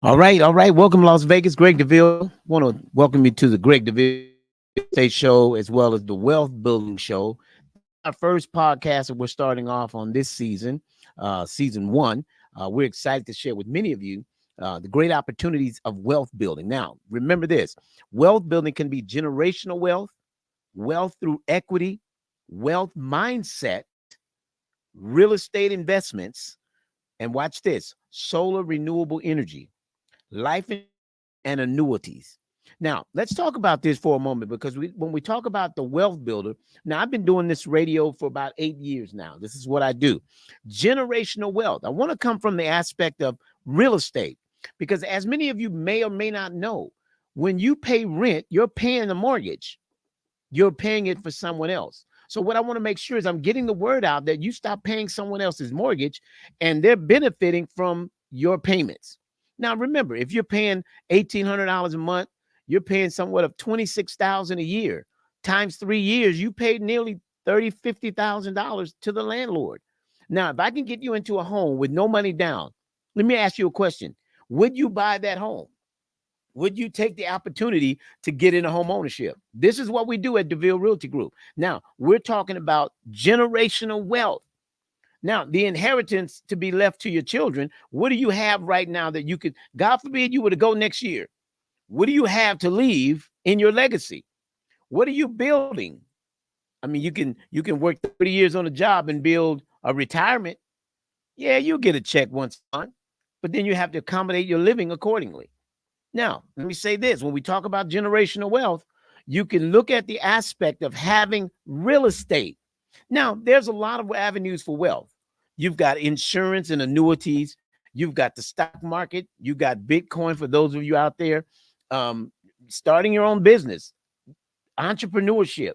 All right, all right. Welcome, Las Vegas. Greg Deville. Want to welcome you to the Greg Deville State Show as well as the Wealth Building Show. Our first podcast that we're starting off on this season, season one. We're excited to share with many of you the great opportunities of wealth building. Now, remember this: wealth building can be generational wealth, wealth through equity, wealth mindset, real estate investments, and watch this: solar renewable energy, life and annuities. Now, let's talk about this for a moment because when we talk about the wealth builder, now I've been doing this radio for about 8 years now. This is what I do. Generational wealth. I want to come from the aspect of real estate because, as many of you may or may not know, when you pay rent, you're paying the mortgage, you're paying it for someone else. So, what I want to make sure is I'm getting the word out that you stop paying someone else's mortgage and they're benefiting from your payments. Now, remember, if you're paying $1,800 a month, you're paying somewhat of $26,000 a year. Times 3 years, you paid nearly $50,000 to the landlord. Now, if I can get you into a home with no money down, let me ask you a question. Would you buy that home? Would you take the opportunity to get into home ownership? This is what we do at Deville Realty Group. Now, we're talking about generational wealth. Now, the inheritance to be left to your children, what do you have right now that you could, God forbid you were to go next year? What do you have to leave in your legacy? What are you building? I mean, you can work 30 years on a job and build a retirement. Yeah, you'll get a check once a month, but then you have to accommodate your living accordingly. Now, let me say this. When we talk about generational wealth, you can look at the aspect of having real estate. Now, there's a lot of avenues for wealth. You've got insurance and annuities. You've got the stock market. You got Bitcoin for those of you out there. Starting your own business, entrepreneurship.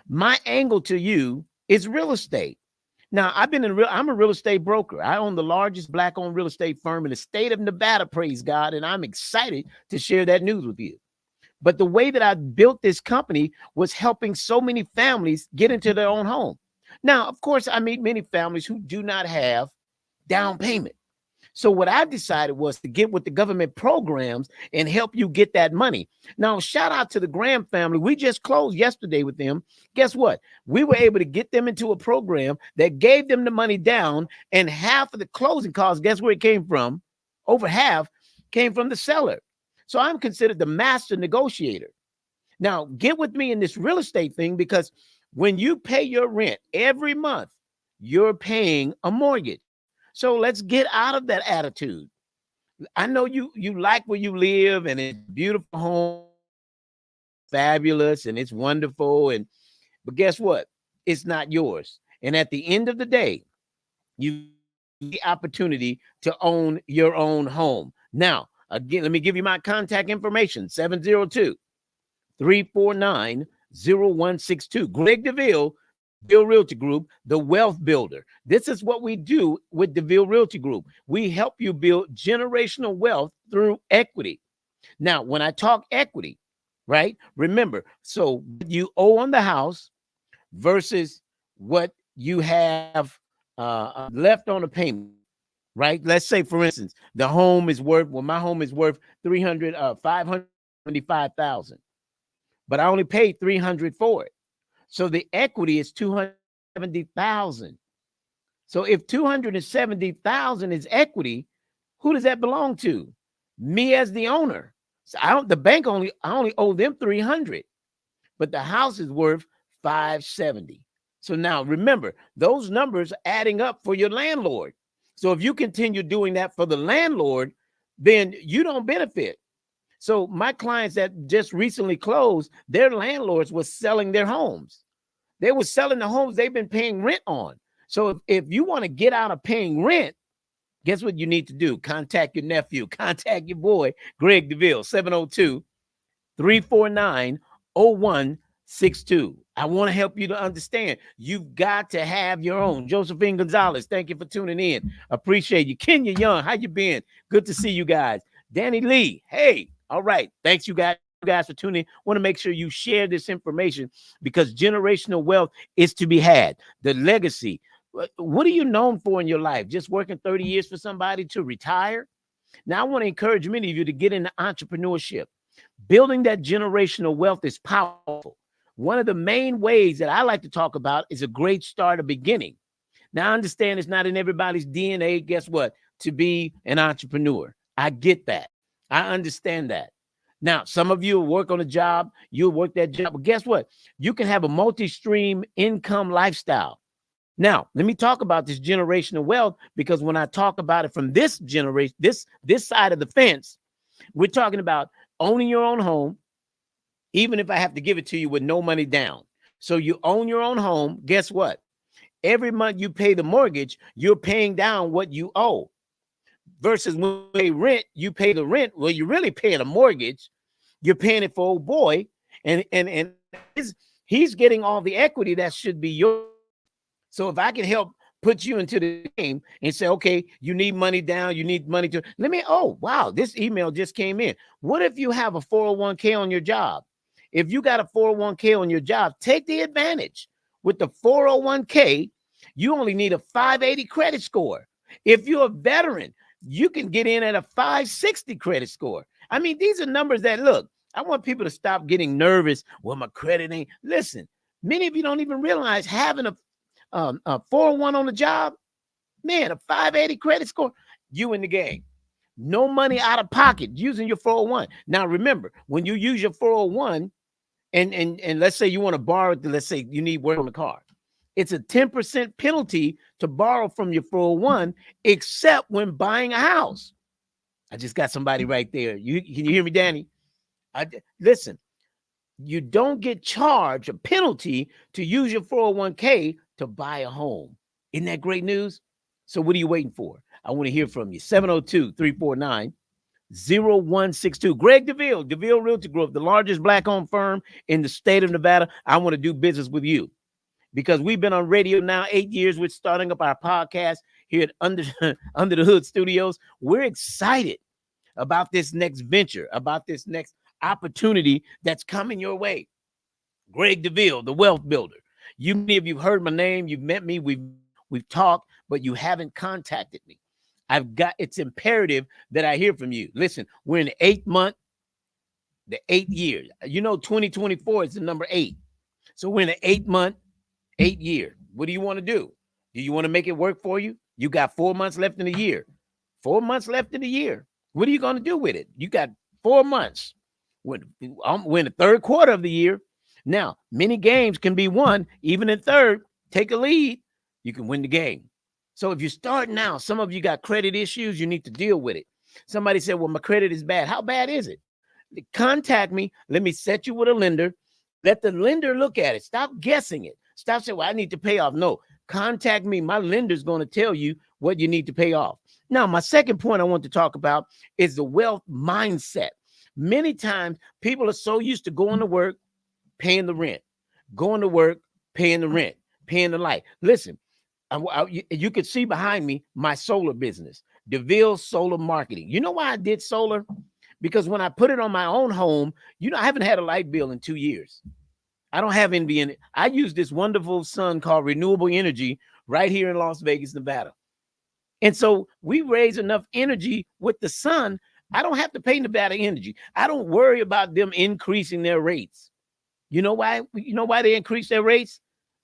My angle to you is real estate. Now, I'm a real estate broker. I own the largest Black-owned real estate firm in the state of Nevada, praise God, and I'm excited to share that news with you. But the way that I built this company was helping so many families get into their own home. Now, of course, I meet many families who do not have down payment. So what I decided was to get with the government programs and help you get that money. Now, shout out to the Graham family. We just closed yesterday with them. Guess what? We were able to get them into a program that gave them the money down, and half of the closing costs, guess where it came from? Over half came from the seller. So I'm considered the master negotiator. Now, get with me in this real estate thing because when you pay your rent every month, you're paying a mortgage. So let's get out of that attitude. I know you like where you live and it's a beautiful home, fabulous, and it's wonderful. But guess what? It's not yours. And at the end of the day, you the opportunity to own your own home. Now, again, let me give you my contact information: 702-349-0162. Greg Deville, Deville Realty Group, the wealth builder. This is what we do with Deville Realty Group. We help you build generational wealth through equity. Now, when I talk equity, right? Remember, so you owe on the house versus what you have left on a payment, right? Let's say, for instance, the home is worth, well, my home is worth 575,000, but I only paid 300 for it. So the equity is 270,000. So if 270,000 is equity, who does that belong to? Me as the owner. So the bank I only owe them 300, but the house is worth 570. So now remember, those numbers are adding up for your landlord. So if you continue doing that for the landlord, then you don't benefit. So my clients that just recently closed, their landlords were selling their homes. They were selling the homes they've been paying rent on. So if you want to get out of paying rent, guess what you need to do? Contact your nephew, contact your boy, Greg Deville, 702-349-0162. I want to help you to understand. You've got to have your own. Josephine Gonzalez, thank you for tuning in. Appreciate you. Kenya Young, how you been? Good to see you guys. Danny Lee, hey, all right. Thanks, you guys for tuning in. Want to make sure you share this information because generational wealth is to be had. The legacy. What are you known for in your life? Just working 30 years for somebody to retire? Now, I want to encourage many of you to get into entrepreneurship. Building that generational wealth is powerful. One of the main ways that I like to talk about is a great start, a beginning. Now, I understand it's not in everybody's DNA, guess what, to be an entrepreneur. I get that. I understand that. Now, some of you will work on a job, you'll work that job, but guess what? You can have a multi-stream income lifestyle. Now, let me talk about this generational wealth, because when I talk about it from this generation, this side of the fence, we're talking about owning your own home, even if I have to give it to you with no money down. So you own your own home. Guess what? Every month you pay the mortgage, you're paying down what you owe. Versus when you pay rent, you pay the rent. Well, you're really paying a mortgage. You're paying it for old boy, and he's getting all the equity that should be yours. So if I can help put you into the game and say, okay, you need money down, you need money to, oh, wow, this email just came in. What if you have a 401k on your job? If you got a 401k on your job, take the advantage. With the 401k, you only need a 580 credit score. If you're a veteran, you can get in at a 560 credit score. I mean, these are numbers that, look, I want people to stop getting nervous. Well, my credit ain't. Listen, many of you don't even realize having a 401 on the job, man, a 580 credit score, you in the game. No money out of pocket using your 401. Now, remember, when you use your 401, and let's say you want to borrow, let's say you need work on the car, it's a 10% penalty to borrow from your 401, except when buying a house. I just got somebody right there. Can you hear me, Danny? Listen, you don't get charged a penalty to use your 401k to buy a home. Isn't that great news? So what are you waiting for? I want to hear from you. 702-349-0162. Greg Deville, Deville Realty Group, the largest Black-owned firm in the state of Nevada. I want to do business with you because we've been on radio now 8 years. We're starting up our podcast here at Under the Hood Studios. We're excited about this next venture, about this next opportunity that's coming your way. Greg Deville, the wealth builder. Many of you heard my name, you've met me, we've talked, but you haven't contacted me. It's imperative that I hear from you. Listen, we're in the 8th month, the 8th year. 2024 is the number 8. So we're in the 8th month, 8th year. What do you want to do? Do you want to make it work for you? You got 4 months left in the year. 4 months left in the year. What are you going to do with it? You got 4 months. We're in the 3rd quarter of the year. Now, many games can be won, even in 3rd. Take a lead, you can win the game. So if you start now, some of you got credit issues, you need to deal with it. Somebody said, well, my credit is bad. How bad is it? Contact me. Let me set you with a lender. Let the lender look at it. Stop guessing it. Stop saying, well, I need to pay off. No, contact me. My lender's going to tell you what you need to pay off. Now, my second point I want to talk about is the wealth mindset. Many times people are so used to going to work, paying the rent, going to work, paying the rent, paying the light. Listen, you could see behind me my solar business, Deville Solar Marketing. You know why I did solar? Because when I put it on my own home, I haven't had a light bill in 2 years. I don't have envy in it. I use this wonderful sun called renewable energy right here in Las Vegas, Nevada. And so we raise enough energy with the sun. I don't have to pay Nevada Energy. I don't worry about them increasing their rates. You know why? You know why they increase their rates?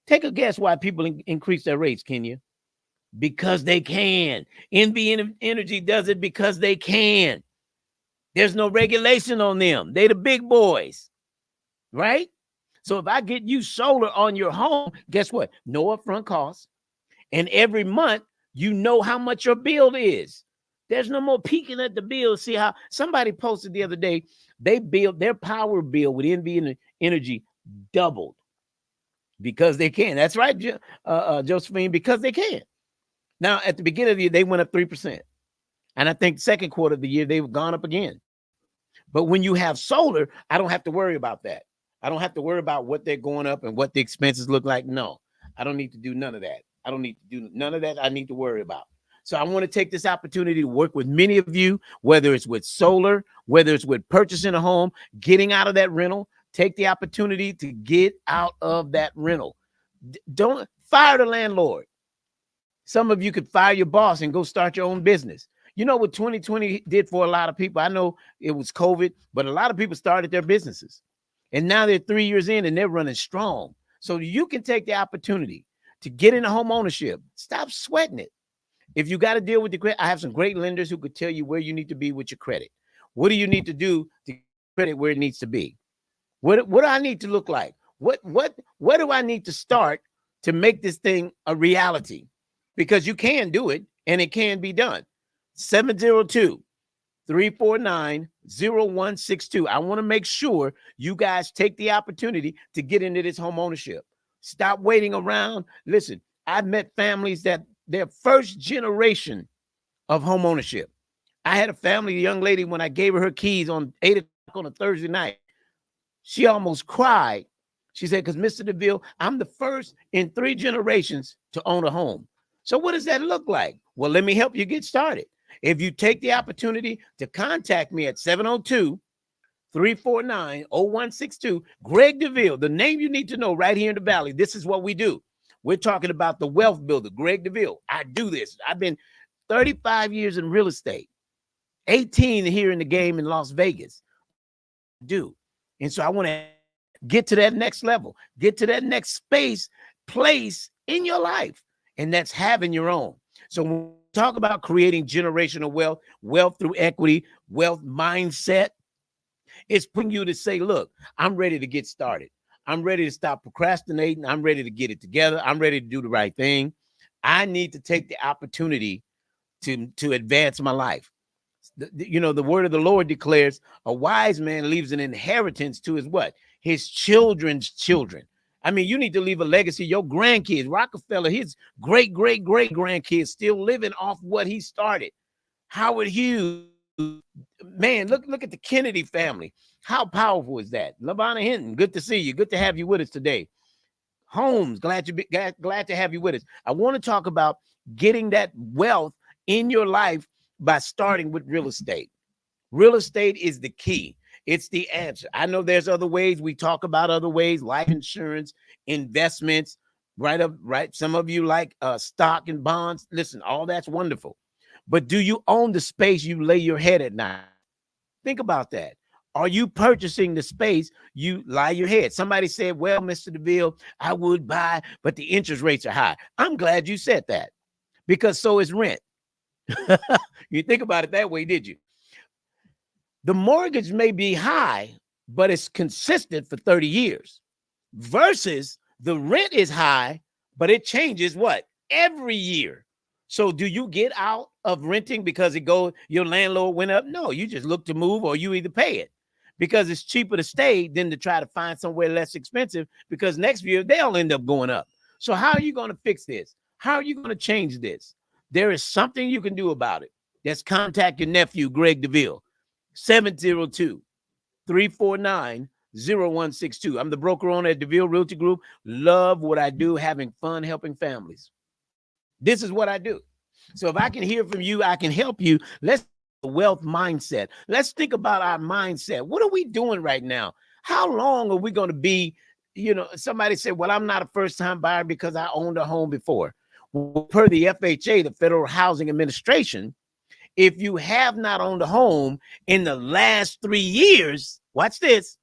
Take a guess why people increase their rates, Kenya. Because they can. NV Energy does it because they can. There's no regulation on them. They the big boys, right? So if I get you solar on your home, guess what? No upfront costs. And every month, you know how much your bill is. There's no more peeking at the bill. See how somebody posted the other day, they built their power bill with NV Energy doubled because they can. That's right, Josephine, because they can. Now, at the beginning of the year, they went up 3%. And I think 2nd quarter of the year, they've gone up again. But when you have solar, I don't have to worry about that. I don't have to worry about what they're going up and what the expenses look like. No, I don't need to do none of that. I don't need to do none of that. I need to worry about. So I want to take this opportunity to work with many of you, whether it's with solar, whether it's with purchasing a home, getting out of that rental. Take the opportunity to get out of that rental. Don't fire the landlord. Some of you could fire your boss and go start your own business. You know what 2020 did for a lot of people? I know it was COVID, but a lot of people started their businesses. And now they're 3 years in and they're running strong. So you can take the opportunity to get into home ownership. Stop sweating it. If you got to deal with the credit, I have some great lenders who could tell you where you need to be with your credit. What do you need to do to get credit where it needs to be? What do I need to look like? Where do I need to start to make this thing a reality? Because you can do it and it can be done. 702-349-0162. I want to make sure you guys take the opportunity to get into this home ownership. Stop waiting around. Listen, I've met families that their first generation of home ownership. I had a family, a young lady, when I gave her keys on 8 o'clock on a Thursday night, she almost cried. She said, because Mr. Deville, I'm the first in 3 generations to own a home. So what does that look like? Well, let me help you get started. If you take the opportunity to contact me at 702-349-0162, Greg Deville, the name you need to know right here in the Valley. This is what we do. We're talking about the wealth builder, Greg Deville. I do this. I've been 35 years in real estate, 18 here in the game in Las Vegas. I do. And so I want to get to that next level, get to that next place in your life. And that's having your own. So when we talk about creating generational wealth, wealth through equity, wealth mindset, it's putting you to say, look, I'm ready to get started. I'm ready to stop procrastinating. I'm ready to get it together. I'm ready to do the right thing. I need to take the opportunity to advance my life. The word of the Lord declares a wise man leaves an inheritance to his what? His children's children. I mean, you need to leave a legacy. Your grandkids, Rockefeller, his great grandkids still living off what he started. Howard Hughes, man, look at the Kennedy family. How powerful is that? LaVonna Hinton, good to see you. Good to have you with us today. Holmes, glad to have you with us. I want to talk about getting that wealth in your life by starting with real estate. Real estate is the key. It's the answer. I know there's other ways. We talk about other ways, life insurance, investments, right? Some of you like stock and bonds. Listen, all that's wonderful. But do you own the space you lay your head at night? Think about that. Are you purchasing the space you lie your head? Somebody said, well, Mr. Deville, I would buy, but the interest rates are high. I'm glad you said that, because so is rent. You think about it that way, did you? The mortgage may be high, but it's consistent for 30 years versus the rent is high, but it changes what? Every year. So do you get out of renting because your landlord went up? No, you just look to move, or you either pay it because it's cheaper to stay than to try to find somewhere less expensive, because next year they'll end up going up. So how are you going to fix this? How are you going to change this? There is something you can do about it. Just contact your nephew, Greg Deville, 702-349-0162. I'm the broker owner at Deville Realty Group. Love what I do, having fun helping families. This is what I do. So if I can hear from you, I can help you. Let's wealth mindset. Let's think about our mindset. What are we doing right now? How long are we going to be? Somebody said, well, I'm not a first-time buyer because I owned a home before. Well, per the FHA, the Federal Housing Administration, if you have not owned a home in the last 3 years, watch this,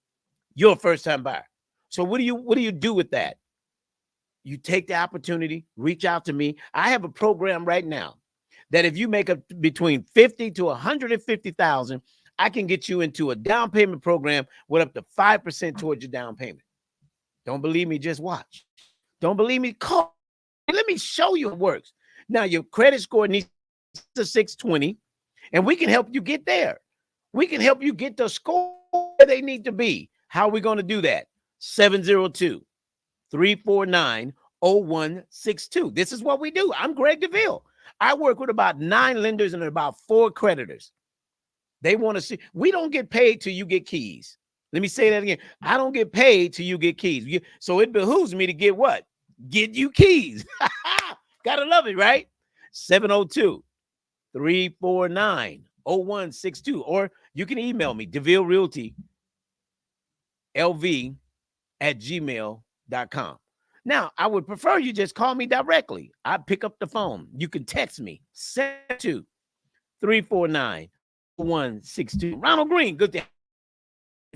you're a first-time buyer. So what do you do with that? You take the opportunity, reach out to me. I have a program right now that if you make between 50 to 150,000, I can get you into a down payment program with up to 5% towards your down payment. Don't believe me? Just watch. Don't believe me? Call. Let me show you it works. Now, your credit score needs to 620, and we can help you get there. We can help you get the score where they need to be. How are we going to do that? 702-349-0162. This is what we do. I'm Greg Deville. I work with about 9 lenders and about 4 creditors. They want to see. We don't get paid till you get keys. Let me say that again. I don't get paid till you get keys. So it behooves me to get what? Get you keys. Gotta love it, right? 702-349-0162. Or you can email me, Deville Realty LV@gmail.com. Now, I would prefer you just call me directly. I pick up the phone. You can text me, 702 349-162. Ronald Green, good to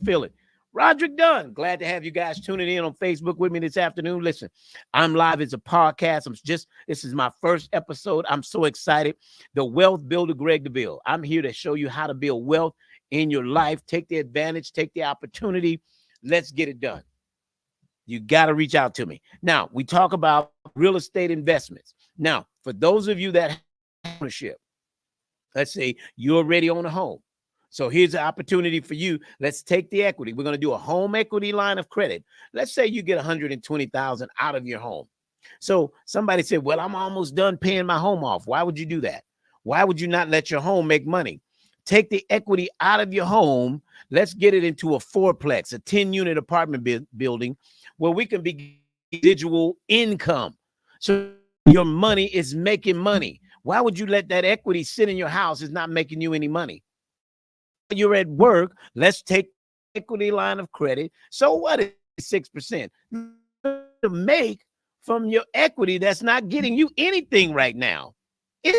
feel it. Roderick Dunn, glad to have you guys tuning in on Facebook with me this afternoon. Listen, I'm live as a podcast. This is my first episode. I'm so excited. The Wealth Builder, Greg Deville. I'm here to show you how to build wealth in your life. Take the advantage, take the opportunity. Let's get it done. You got to reach out to me. Now, we talk about real estate investments. Now, for those of you that have ownership, let's say you already own a home. So here's an opportunity for you. Let's take the equity. We're going to do a home equity line of credit. Let's say you get $120,000 out of your home. So somebody said, well, I'm almost done paying my home off. Why would you do that? Why would you not let your home make money? Take the equity out of your home. Let's get it into a fourplex, a 10-unit apartment building where we can be residual income. So your money is making money. Why would you let that equity sit in your house? It's not making you any money. You're at work. Let's take equity line of credit. So what is 6%? To make from your equity that's not getting you anything right now. It's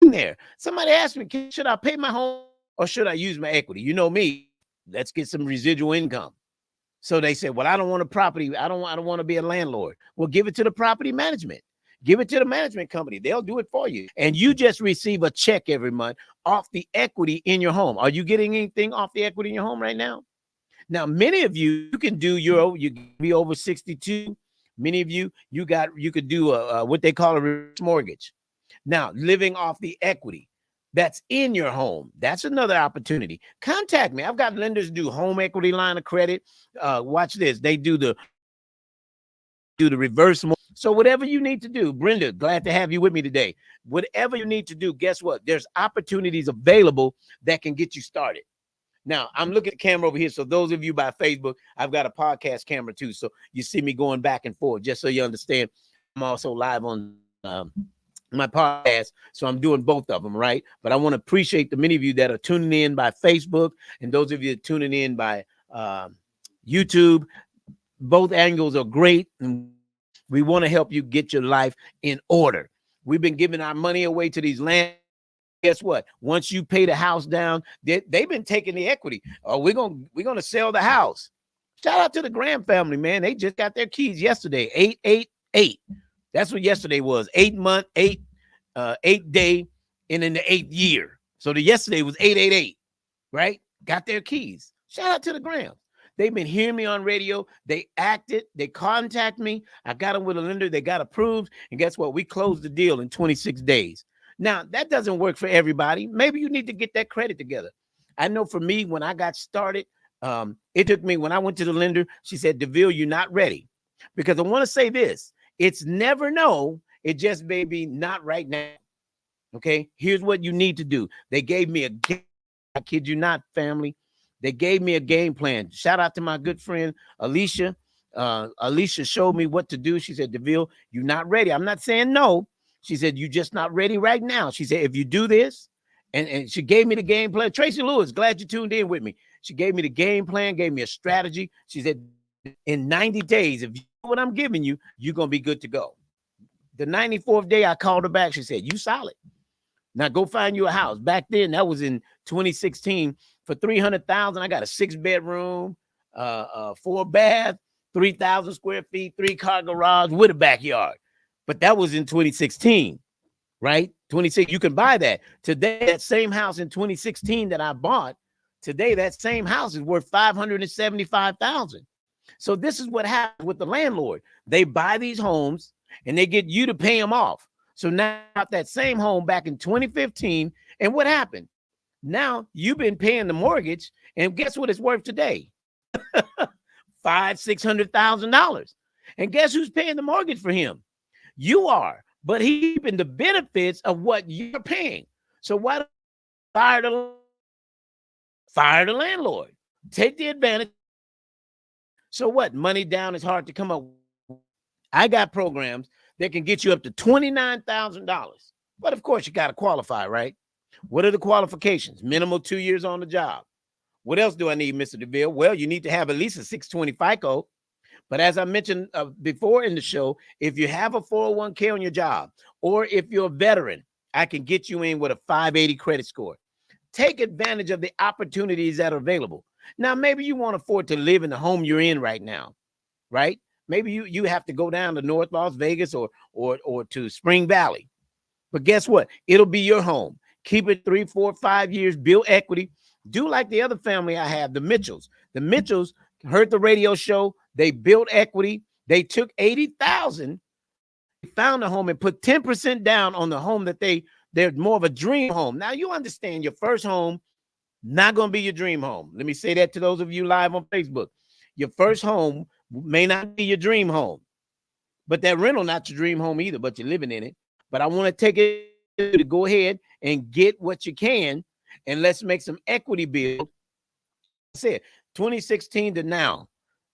in there. Somebody asked me, should I pay my home or should I use my equity? You know me. Let's get some residual income. So they said, well, I don't want a property. I don't want to be a landlord. Well, give it to the property management. Give it to the management company. They'll do it for you. And you just receive a check every month off the equity in your home. Are you getting anything off the equity in your home right now? Now, many of you can do you be over 62. Many of you could do what they call a reverse mortgage. Now, living off the equity that's in your home. That's another opportunity. Contact me. I've got lenders do home equity line of credit. Watch this. They do the reverse mortgage. So whatever you need to do, Brenda, glad to have you with me today. Whatever you need to do, guess what? There's opportunities available that can get you started. Now, I'm looking at the camera over here. So those of you by Facebook, I've got a podcast camera too. So you see me going back and forth, just so you understand. I'm also live on my podcast. So I'm doing both of them, right? But I want to appreciate the many of you that are tuning in by Facebook and those of you that are tuning in by YouTube. Both angles are great. And we want to help you get your life in order. We've been giving our money away to these land. Guess what? Once you pay the house down, they've been taking the equity. Oh, we're gonna sell the house. Shout out to the Graham family, man. They just got their keys yesterday. 888. That's what yesterday was. 8 month, 8 day, and in the 8th year. So the yesterday was 888, right? Got their keys. Shout out to the Grahams. They've been hearing me on radio. They acted. They contact me. I got them with a lender. They got approved. And guess what? We closed the deal in 26 days. Now, that doesn't work for everybody. Maybe you need to get that credit together. I know for me, when I got started, it took me, when I went to the lender, she said, Deville, you're not ready. Because I want to say this. It's never no. It just may be not right now. Okay? Here's what you need to do. They gave me a game. I kid you not, family. They gave me a game plan. Shout out to my good friend, Alicia. Alicia showed me what to do. She said, Deville, you're not ready. I'm not saying no. She said, you're just not ready right now. She said, if you do this, and she gave me the game plan. Tracy Lewis, glad you tuned in with me. She gave me the game plan, gave me a strategy. She said, in 90 days, if you do what I'm giving you, you're going to be good to go. The 94th day, I called her back. She said, you solid. Now go find you a house. Back then, that was in 2016. For $300,000, I got a 6-bedroom, 4-bath, 3,000 square feet, 3-car garage with a backyard. But that was in 2016, right? 26. You can buy that today. That same house in 2016 that I bought today, that same house is worth $575,000. So this is what happens with the landlord. They buy these homes and they get you to pay them off. So now that same home back in 2015, and what happened? Now you've been paying the mortgage, and guess what it's worth today? $500,000-$600,000. And guess who's paying the mortgage for him? You are, but he's keeping the benefits of what you're paying. So why don't you fire the landlord? Take the advantage. So what? Money down is hard to come up with. I got programs that can get you up to $29,000. But of course, you got to qualify, right? What are the qualifications? Minimum 2 years on the job. What else do I need, Mr. Deville? Well, you need to have at least a 620 FICO. But as I mentioned before in the show, if you have a 401k on your job, or if you're a veteran, I can get you in with a 580 credit score. Take advantage of the opportunities that are available. Now, maybe you won't afford to live in the home you're in right now, right? Maybe you have to go down to North Las Vegas or to Spring Valley. But guess what? It'll be your home. Keep it 3, 4, 5 years, build equity. Do like the other family I have, the Mitchells. The Mitchells heard the radio show. They built equity. They took 80,000, found a home and put 10% down on the home that they're more of a dream home. Now you understand your first home not going to be your dream home. Let me say that to those of you live on Facebook. Your first home may not be your dream home, but that rental not your dream home either, but you're living in it. But I want to take it to go ahead and get what you can, and let's make some equity build. I said 2016 to now,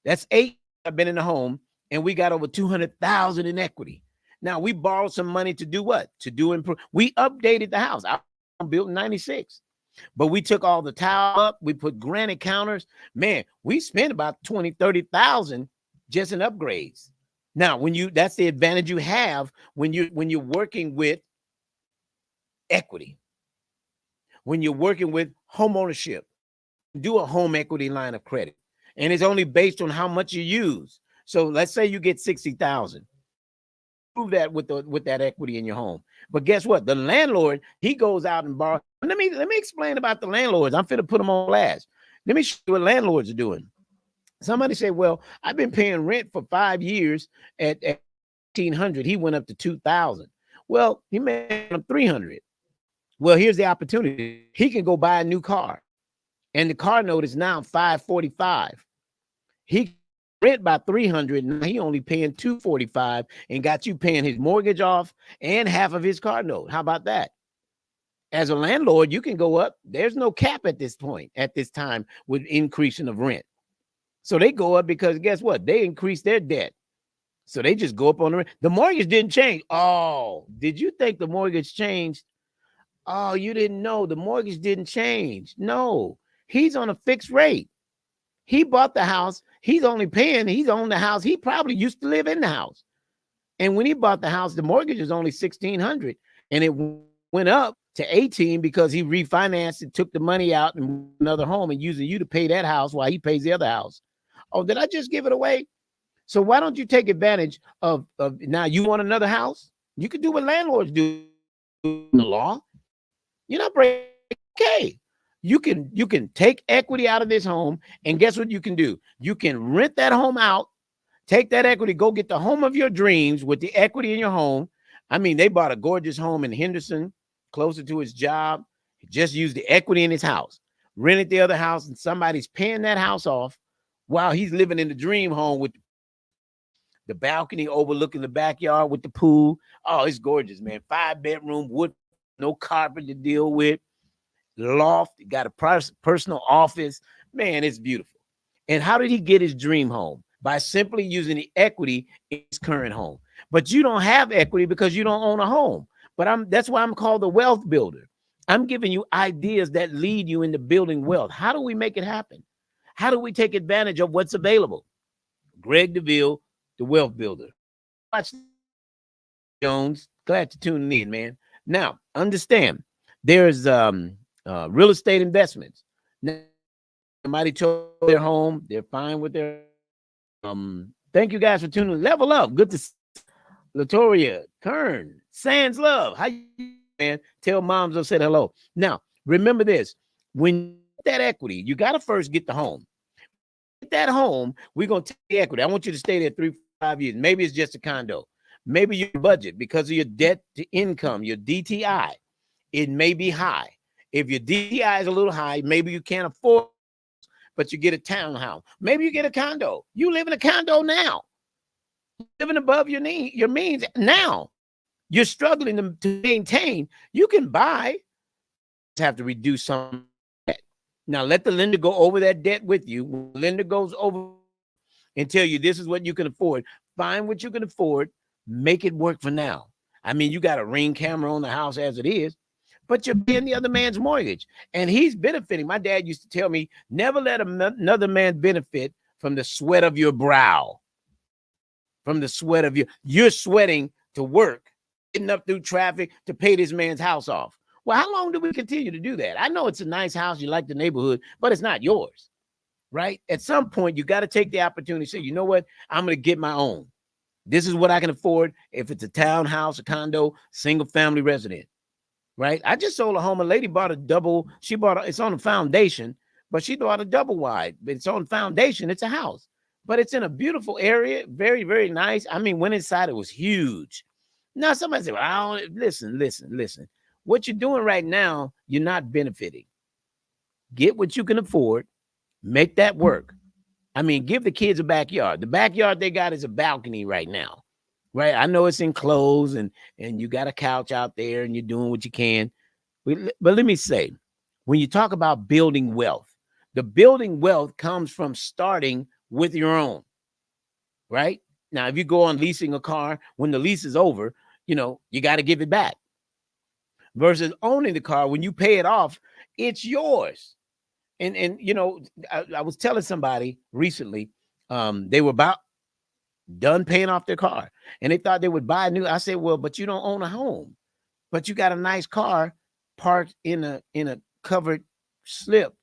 that's 8 years I've been in the home, and we got over 200,000 in equity. Now we borrowed some money to do what? To do improve. We updated the house. I built in 96. But we took all the tile up. We put granite counters. Man, we spent about 20, 30,000 just in upgrades. Now, that's the advantage you have when you're working with equity. When you're working with home ownership, do a home equity line of credit. And it's only based on how much you use. So let's say you get 60,000. Prove that with that equity in your home. But guess what? The landlord, he goes out and borrows. Let me explain about the landlords. I'm finna put them on blast. Let me show you what landlords are doing. Somebody say, well, I've been paying rent for 5 years at 1,800. He went up to 2,000. Well, he made him 300. Well, here's the opportunity. He can go buy a new car, and the car note is now 545. He rent by 300. Now he only paying 245 and got you paying his mortgage off and half of his car note. How about that? As a landlord, you can go up. There's no cap at this point, at this time, with increasing of rent. So they go up because guess what? They increase their debt. So they just go up on the rent. The mortgage didn't change. Oh, did you think the mortgage changed? Oh, you didn't know the mortgage didn't change. No, he's on a fixed rate. He bought the house. He's on the house. He probably used to live in the house. And when he bought the house, the mortgage was only 1,600, and it went up to 18 because he refinanced and took the money out and another home and using you to pay that house while he pays the other house. Oh, did I just give it away? So why don't you take advantage of now you want another house? You can do what landlords do in the law. You're not breaking. Okay. You can take equity out of this home, and guess what you can do? You can rent that home out, take that equity, go get the home of your dreams with the equity in your home. I mean, they bought a gorgeous home in Henderson, closer to his job. He just used the equity in his house, rented the other house, and somebody's paying that house off while he's living in the dream home with the balcony overlooking the backyard with the pool. Oh, it's gorgeous, man. 5-bedroom, wood, no carpet to deal with. Loft, got a personal office. Man, it's beautiful. And how did he get his dream home? By simply using the equity in his current home. But you don't have equity because you don't own a home. But that's why I'm called the wealth builder. I'm giving you ideas that lead you into building wealth. How do we make it happen? How do we take advantage of what's available? Greg Deville, the wealth builder. Watch Jones. Glad to tune in, man. Now, understand, there's real estate investments. Now, somebody told their home, they're fine with their thank you guys for tuning in. Level up. Good to see Latoria, Kern, Sans Love. How you, man? Tell moms I said hello. Now, remember this. When you get that equity, you got to first get the home. Get that home, we're going to take the equity. I want you to stay there 3-5 years. Maybe it's just a condo. Maybe your budget, because of your debt to income, your DTI, it may be high. If your DTI is a little high, maybe you can't afford, but you get a townhouse. Maybe you get a condo. You live in a condo now. Living above your means now. You're struggling to maintain. You can buy. You just have to reduce some debt. Now let the lender go over that debt with you. When the lender goes over and tell you this is what you can afford. Find what you can afford. Make it work for now. I mean, you got a Ring camera on the house as it is, but you're paying the other man's mortgage, and he's benefiting. My dad used to tell me, never let another man benefit from the sweat of your brow. From the sweat of you're sweating to work getting up through traffic to pay this man's house off. Well, how long do we continue to do that? I know it's a nice house, you like the neighborhood, but it's not yours, right? At some point, you got to take the opportunity to say, you know what? I'm going to get my own. This is what I can afford. If it's a townhouse, a condo, single family resident, right? I just sold a home. A lady bought a double. It's on a foundation, but she bought a double wide. It's on foundation. It's a house, but it's in a beautiful area. Very, very nice. I mean, went inside, it was huge. Now, somebody said, well, I don't, listen. What you're doing right now, you're not benefiting. Get what you can afford, make that work. I mean, give the kids a backyard. The backyard they got is a balcony right now, right? I know it's enclosed and you got a couch out there and you're doing what you can. But let me say, when you talk about building wealth, the building wealth comes from starting with your own, right? Now, if you go on leasing a car, when the lease is over, you got to give it back. Versus owning the car, when you pay it off, it's yours. And I was telling somebody recently, they were about done paying off their car and they thought they would buy a new. I said, well, but you don't own a home, but you got a nice car parked in a covered slip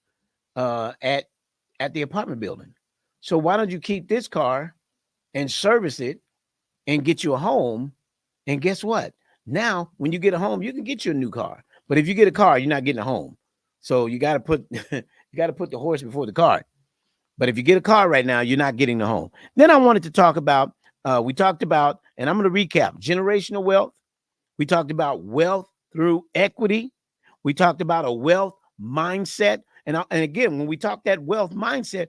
at the apartment building. So why don't you keep this car and service it and get you a home? And guess what? Now, when you get a home, you can get you a new car. But if you get a car, you're not getting a home. So you got to put the horse before the cart. But if you get a car right now, you're not getting the home. Then I wanted to talk about, we talked about, and I'm going to recap, generational wealth. We talked about wealth through equity. We talked about a wealth mindset. And again, when we talk that wealth mindset,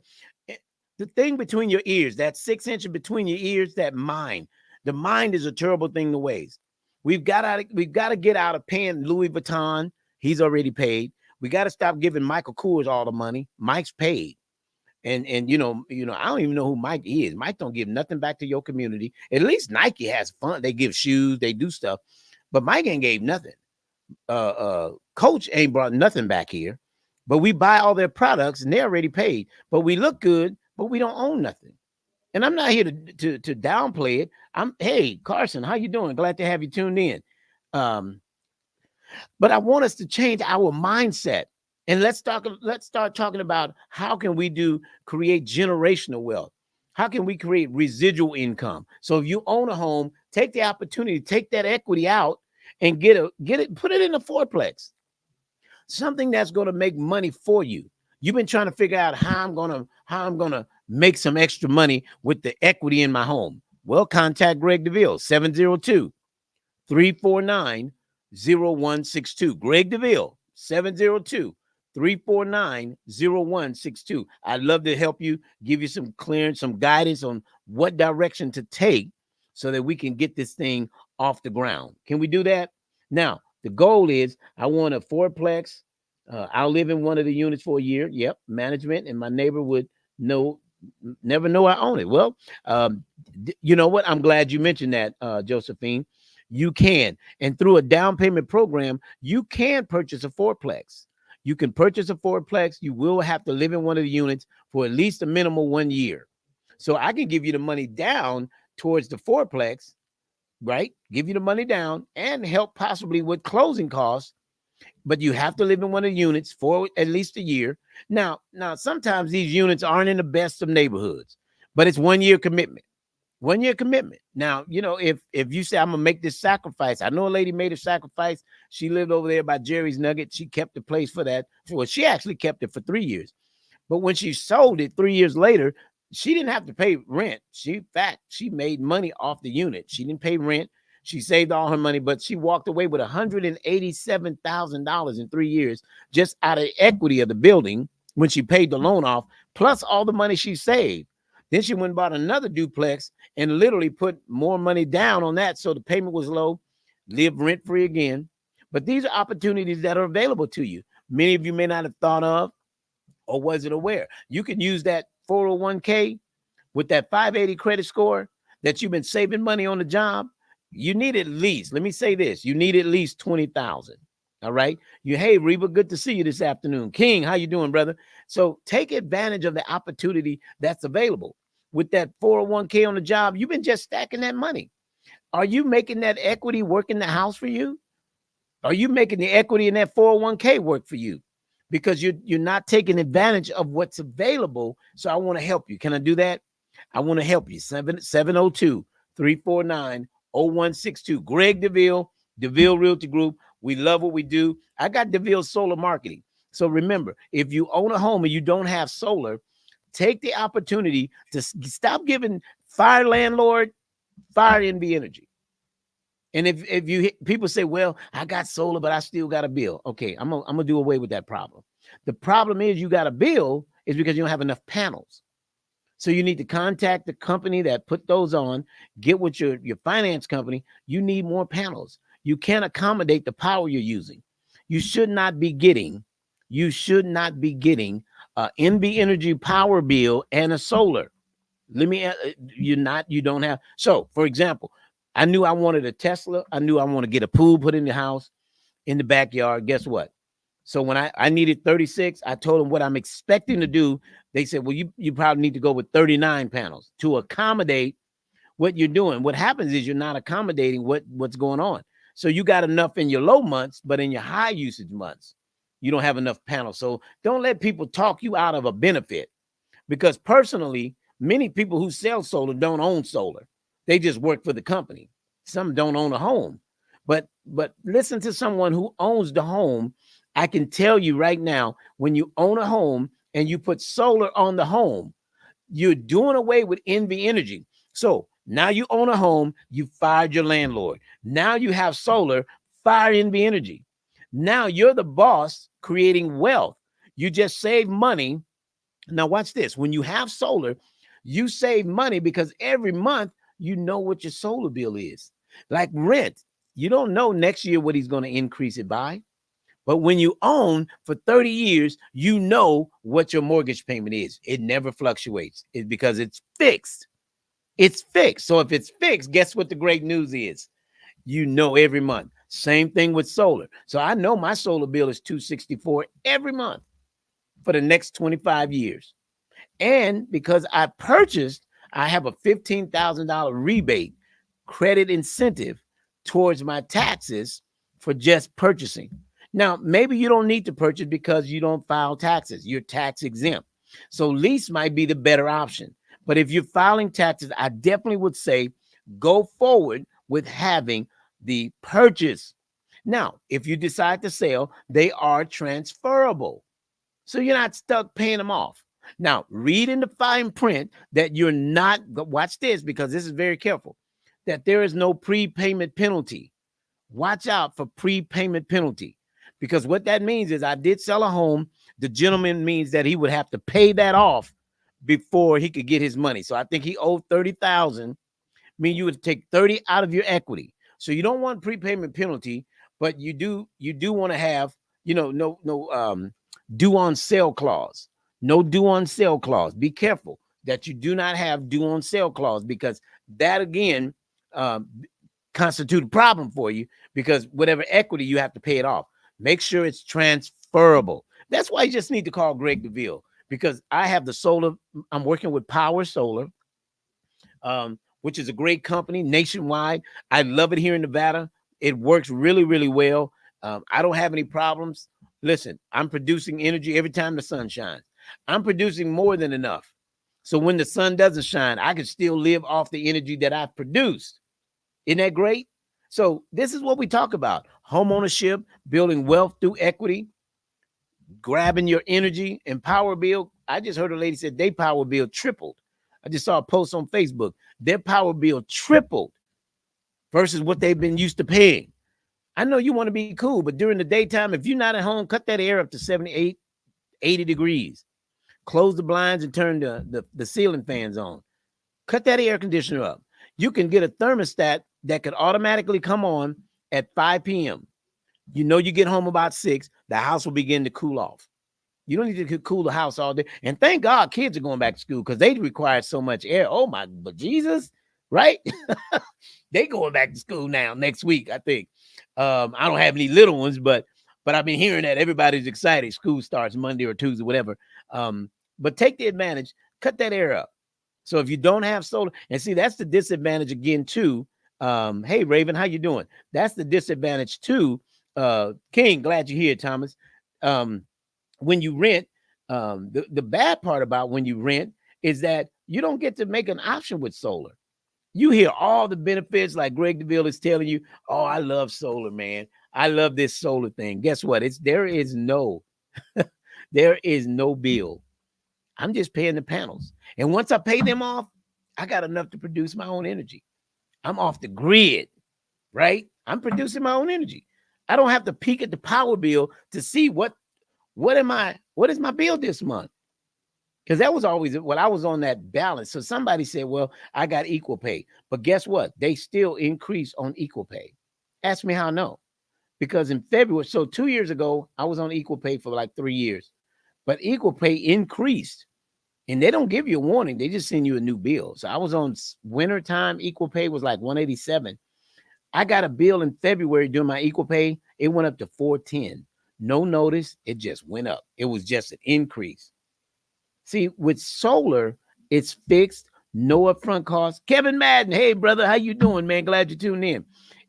the thing between your ears, that 6 inches between your ears, that mind, the mind is a terrible thing to waste. We've got to get out of paying Louis Vuitton. He's already paid. We got to stop giving Michael Kors all the money. Mike's paid. And I don't even know who Mike is. Mike don't give nothing back to your community. At least Nike has fun. They give shoes, they do stuff. But Mike ain't gave nothing. Coach ain't brought nothing back here. But we buy all their products and they're already paid. But we look good, but we don't own nothing. And I'm not here to downplay it. Hey, Carson, how you doing? Glad to have you tuned in. But I want us to change our mindset. And let's start talking about how can we create generational wealth? How can we create residual income? So if you own a home, take the opportunity, take that equity out and get it, put it in a fourplex. Something that's going to make money for you. You've been trying to figure out how I'm going to make some extra money with the equity in my home. Well, contact Greg Deville, 702-349-0162. Greg Deville, 702-349-0162. I'd love to help you, give you some clearance, some guidance on what direction to take so that we can get this thing off the ground. Can we do that? Now, the goal is I want a fourplex. I'll live in one of the units for a year. Yep, management and my neighbor would never know I own it. Well, you know what? I'm glad you mentioned that, Josephine. You can. And through a down payment program, you can purchase a fourplex. You can purchase a fourplex. You will have to live in one of the units for at least a minimum 1 year. So I can give you the money down towards the fourplex, right? Give you the money down and help possibly with closing costs. But you have to live in one of the units for at least a year. Now, sometimes these units aren't in the best of neighborhoods, but it's 1 year commitment. 1 year commitment. Now, if you say I'm gonna make this sacrifice, I know a lady made a sacrifice. She lived over there by Jerry's Nugget. She kept the place for that. Well, she actually kept it for 3 years. But when she sold it 3 years later, she didn't have to pay rent. She made money off the unit. She didn't pay rent. She saved all her money, but she walked away with $187,000 in 3 years just out of equity of the building when she paid the loan off, plus all the money she saved. Then she went and bought another duplex and literally put more money down on that so the payment was low, live rent-free again. But these are opportunities that are available to you. Many of you may not have thought of or wasn't aware. You can use that 401k with that 580 credit score that you've been saving money on the job. You need at least, let me say this, you need at least 20,000. All right. Hey, Reba, good to see you this afternoon. King, how you doing, brother? So take advantage of the opportunity that's available. With that 401k on the job, you've been just stacking that money. Are you making that equity work in the house for you? Are you making the equity in that 401k work for you? Because you're not taking advantage of what's available. So I want to help you. Can I do that? I want to help you. 702-349-0162. Greg Deville, Deville Realty Group. We love what we do. I got Deville Solar Marketing. So remember, if you own a home and you don't have solar, take the opportunity to stop giving fire landlord, fire NB Energy. And if you people say, well, I got solar, but I still got a bill. Okay, I'm gonna do away with that problem. The problem is you got a bill is because you don't have enough panels. So you need to contact the company that put those on, get with your finance company. You need more panels. You can't accommodate the power you're using. You should not be getting, a NB Energy power bill and a solar. You don't have. So for example, I knew I wanted a Tesla. I knew I want to get a pool put in the house, in the backyard. Guess what? So when I needed 36, I told them what I'm expecting to do. They said, well, you probably need to go with 39 panels to accommodate what you're doing. What happens is you're not accommodating what's going on. So you got enough in your low months, but in your high usage months, you don't have enough panels. So don't let people talk you out of a benefit, because personally, many people who sell solar don't own solar. They just work for the company. Some don't own a home. But listen to someone who owns the home. I can tell you right now, when you own a home and you put solar on the home, you're doing away with NV Energy. So now you own a home, you fired your landlord. Now you have solar, fire NV Energy. Now you're the boss creating wealth. You just save money. Now watch this. When you have solar, you save money because every month you know what your solar bill is. Like rent, you don't know next year what he's going to increase it by. But when you own for 30 years, you know what your mortgage payment is. It never fluctuates. It's because it's fixed. It's fixed. So if it's fixed, guess what the great news is? You know every month. Same thing with solar. So I know my solar bill is $264 every month for the next 25 years. And because I have a $15,000 rebate credit incentive towards my taxes for just purchasing. Now, maybe you don't need to purchase because you don't file taxes. You're tax exempt. So lease might be the better option. But if you're filing taxes, I definitely would say go forward with having the purchase. Now, if you decide to sell, they are transferable. So you're not stuck paying them off. Now, read in the fine print that you're not, watch this because this is very careful, that there is no prepayment penalty. Watch out for prepayment penalty, because what that means is I did sell a home. The gentleman means that he would have to pay that off before he could get his money. So I think he owed 30,000. Mean you would take 30 out of your equity. So you don't want prepayment penalty, but you do want to have, no due on sale clause. No due on sale clause. Be careful that you do not have due on sale clause, because that again constitute a problem for you, because whatever equity you have to pay it off. Make sure it's transferable. That's why you just need to call Greg Deville, because I have the solar. I'm working with Power Solar, which is a great company nationwide. I love it here in Nevada. It works really, really well. I don't have any problems. Listen, I'm producing energy every time the sun shines. I'm producing more than enough. So when the sun doesn't shine, I can still live off the energy that I've produced. Isn't that great? So this is what we talk about: home ownership, building wealth through equity, grabbing your energy, and power bill. I just heard a lady said their power bill tripled. I just saw a post on Facebook. Their power bill tripled versus what they've been used to paying. I know you want to be cool, but during the daytime, if you're not at home, cut that air up to 78, 80 degrees. Close the blinds and turn the ceiling fans on. Cut that air conditioner up. You can get a thermostat that could automatically come on at 5 p.m. You know, you get home about 6, the house will begin to cool off. You don't need to cool the house all day. And thank God kids are going back to school, because they require so much air. Oh my, but Jesus, right? They going back to school now next week, I think. I don't have any little ones, but I've been hearing that everybody's excited. School starts Monday or Tuesday, whatever. But take the advantage, cut that air up. So if you don't have solar, and see, that's the disadvantage again too Hey Raven, how you doing? That's the disadvantage too. King, glad you're here, Thomas. Um, when you rent, the bad part about when you rent is that you don't get to make an option with solar. You hear all the benefits, like Greg DeVille is telling you, oh, I love solar, man. I love this solar thing. Guess what? There is no bill. I'm just paying the panels. And once I pay them off, I got enough to produce my own energy. I'm off the grid, right? I'm producing my own energy. I don't have to peek at the power bill to see what is my bill this month? Because that was always what I was on that balance. So somebody said, well, I got equal pay. But guess what? They still increase on equal pay. Ask me how I know. Because in February, so 2 years ago, I was on equal pay for like 3 years. But equal pay increased. And they don't give you a warning. They just send you a new bill. So I was on wintertime. Equal pay was like 187. I got a bill in February during my equal pay. It went up to 410. No notice. It just went up. It was just an increase. See, with solar, it's fixed, no upfront costs. Kevin Madden, hey brother, how you doing, man? Glad you tuned in.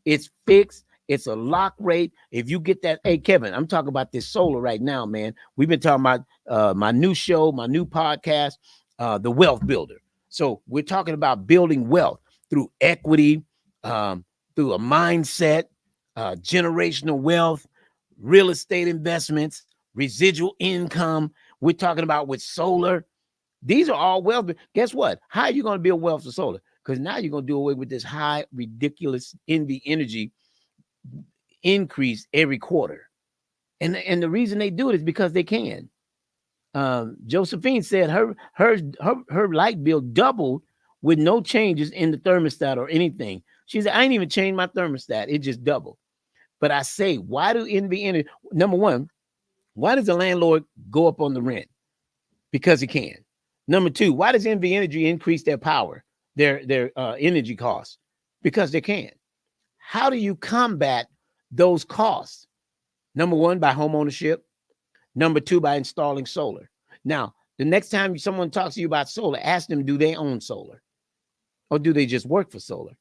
It's fixed. It's a lock rate. If you get that, hey Kevin, I'm talking about this solar right now, man. We've been talking about my new show, my new podcast, The Wealth Builder. So we're talking about building wealth through equity, through a mindset, generational wealth, real estate investments, residual income. We're talking about with solar. These are all wealth. Guess what? How are you going to build wealth for solar? Because now you're going to do away with this high, ridiculous NV energy increase every quarter. And the reason they do it is because they can. Josephine said her light bill doubled with no changes in the thermostat or anything. She said, I ain't even changed my thermostat. It just doubled. But I say, why do NV energy? Number one, why does the landlord go up on the rent? Because he can. Number two, why does NV Energy increase their power, their energy costs? Because they can. How do you combat those costs? Number one, by home ownership. Number two, by installing solar. Now, the next time someone talks to you about solar, ask them, do they own solar? Or do they just work for solar?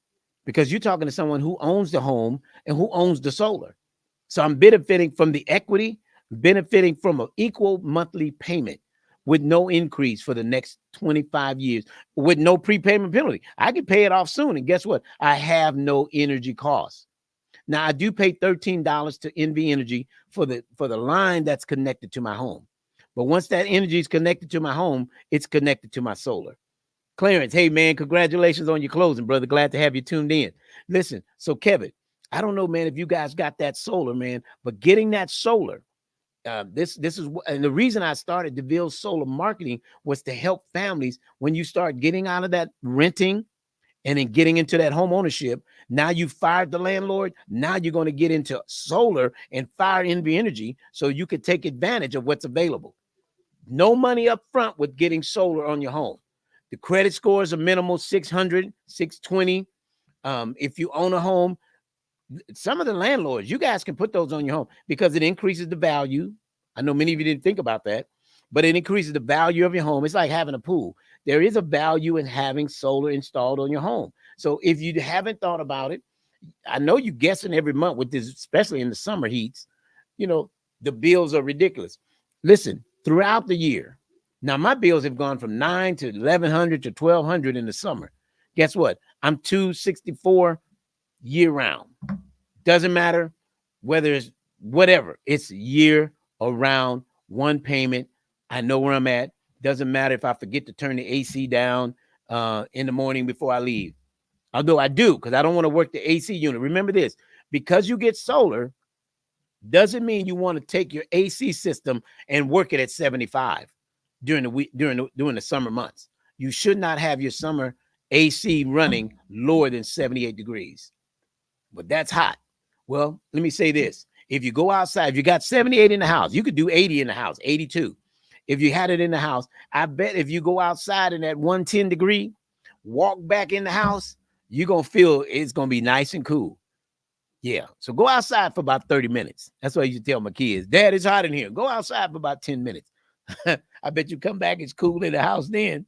Because you're talking to someone who owns the home and who owns the solar. So I'm benefiting from the equity, benefiting from an equal monthly payment with no increase for the next 25 years, with no prepayment penalty. I can pay it off soon. And guess what? I have no energy costs. Now, I do pay $13 to NV Energy for the line that's connected to my home. But once that energy is connected to my home, it's connected to my solar. Clarence, hey, man, congratulations on your closing, brother. Glad to have you tuned in. Listen, so Kevin, I don't know, man, if you guys got that solar, man, but getting that solar, this is, and the reason I started Deville Solar Marketing was to help families. When you start getting out of that renting and then getting into that home ownership, now you fired the landlord. Now you're going to get into solar and fire NV Energy so you can take advantage of what's available. No money up front with getting solar on your home. The credit scores are minimal, 600, 620. If you own a home, some of the landlords, you guys can put those on your home because it increases the value. I know many of you didn't think about that, but it increases the value of your home. It's like having a pool. There is a value in having solar installed on your home. So if you haven't thought about it, I know you're guessing every month with this, especially in the summer heats, you know, the bills are ridiculous. Listen, throughout the year, now my bills have gone from 9 to 1100 to 1200 in the summer. Guess what? I'm 264 year round. Doesn't matter whether it's whatever. It's year around, one payment. I know where I'm at. Doesn't matter if I forget to turn the AC down in the morning before I leave. Although I do, because I don't want to work the AC unit. Remember this, because you get solar, doesn't mean you want to take your AC system and work it at 75 during the week, during the summer months. You should not have your summer AC running lower than 78 degrees. But that's hot. Well, let me say this. If you go outside, if you got 78 in the house, you could do 80 in the house, 82. If you had it in the house, I bet if you go outside in that 110 degree, walk back in the house, you're going to feel it's going to be nice and cool. Yeah. So go outside for about 30 minutes. That's what I used to tell my kids. Dad, it's hot in here. Go outside for about 10 minutes. I bet you come back, it's cool in the house then.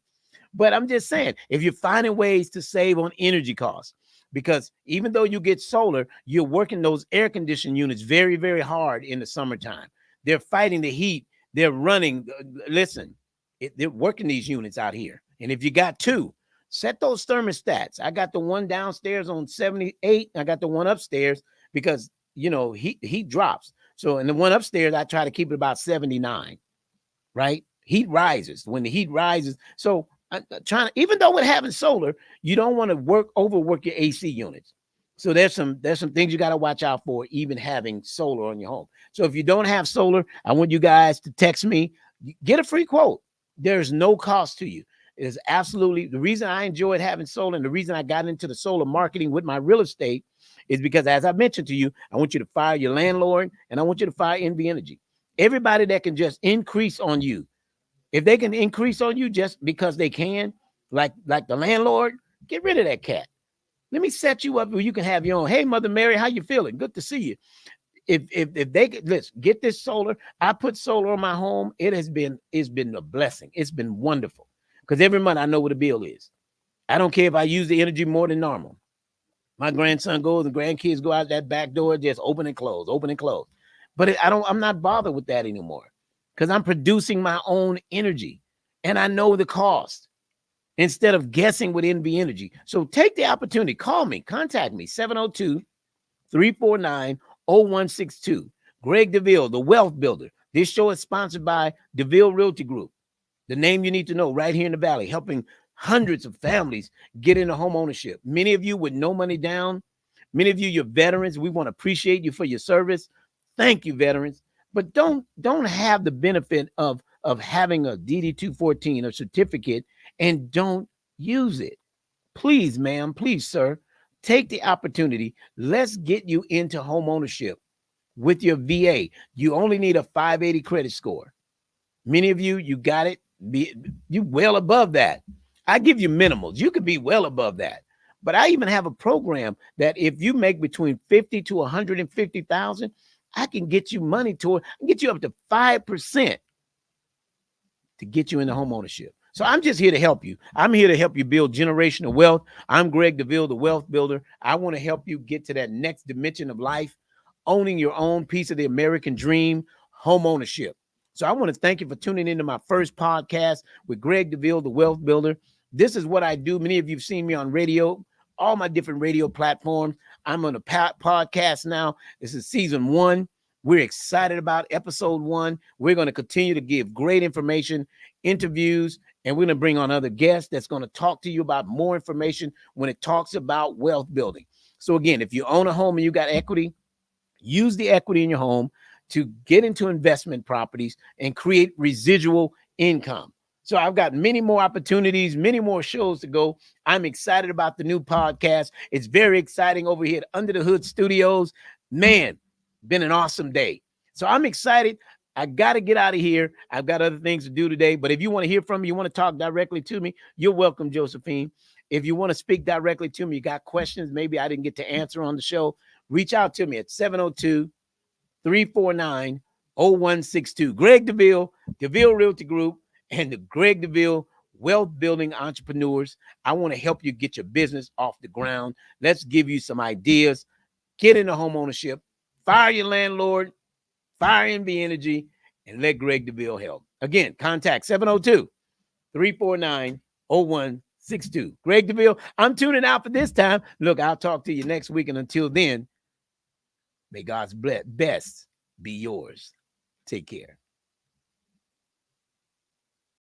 But I'm just saying, if you're finding ways to save on energy costs, because even though you get solar, you're working those air conditioned units very, very hard in the summertime. They're fighting the heat. They're running. Listen, they're working these units out here. And if you got two, set those thermostats. I got the one downstairs on 78. I got the one upstairs because, heat drops. So in the one upstairs, I try to keep it about 79, right? Heat rises when the heat rises. So I'm trying to, even though we're having solar, you don't want to overwork your AC units. So there's some things you got to watch out for, even having solar on your home. So if you don't have solar, I want you guys to text me, get a free quote. There's no cost to you. It is absolutely the reason I enjoyed having solar, and the reason I got into the solar marketing with my real estate is because, as I mentioned to you, I want you to fire your landlord and I want you to fire NV Energy. Everybody that can just increase on you. If they can increase on you just because they can, like the landlord, get rid of that cat. Let me set you up where you can have your own. Hey, Mother Mary, how you feeling? Good to see you. If they could, let's get this solar. I put solar on my home. It's been a blessing. It's been wonderful because every month I know what the bill is. I don't care if I use the energy more than normal. My grandson goes and grandkids go out that back door, just open and close, open and close. But I'm not bothered with that anymore because I'm producing my own energy and I know the cost instead of guessing with NV Energy. So take the opportunity. Call me, contact me, 702-349-0162. Greg Deville, the Wealth Builder. This show is sponsored by Deville Realty Group, the name you need to know right here in the Valley, helping hundreds of families get into home ownership. Many of you with no money down. Many of you, you're veterans. We want to appreciate you for your service. Thank you, veterans. But don't have the benefit of having a DD-214, a certificate, and don't use it. Please, ma'am, please, sir, take the opportunity. Let's get you into home ownership with your VA. You only need a 580 credit score. Many of you, you got it. You well above that. I give you minimals. You could be well above that. But I even have a program that if you make between 50 to 150,000, I can get you money toward, get you up to 5% to get you into home ownership. So I'm just here to help you. I'm here to help you build generational wealth. I'm Greg Deville, the Wealth Builder. I want to help you get to that next dimension of life, owning your own piece of the American dream, home ownership. So I want to thank you for tuning into my first podcast with Greg Deville, the Wealth Builder. This is what I do. Many of you have seen me on radio, all my different radio platforms. I'm on a podcast now. This is season 1. We're excited about episode 1. We're going to continue to give great information, interviews, and we're going to bring on other guests that's going to talk to you about more information when it talks about wealth building. So again, if you own a home and you got equity, use the equity in your home to get into investment properties and create residual income. So I've got many more opportunities, many more shows to go. I'm excited about the new podcast. It's very exciting over here at Under the Hood Studios. Man, been an awesome day. So I'm excited. I got to get out of here. I've got other things to do today. But if you want to hear from me, you want to talk directly to me, you're welcome, Josephine. If you want to speak directly to me, you got questions, maybe I didn't get to answer on the show, reach out to me at 702-349-0162. Greg Deville, Deville Realty Group, and the Greg Deville Wealth Building Entrepreneurs. I want to help you get your business off the ground. Let's give you some ideas. Get into home ownership. Fire your landlord. Fire NV Energy. And let Greg Deville help. Again, contact 702-349-0162. Greg Deville, I'm tuning out for this time. Look, I'll talk to you next week. And until then, may God's best be yours. Take care.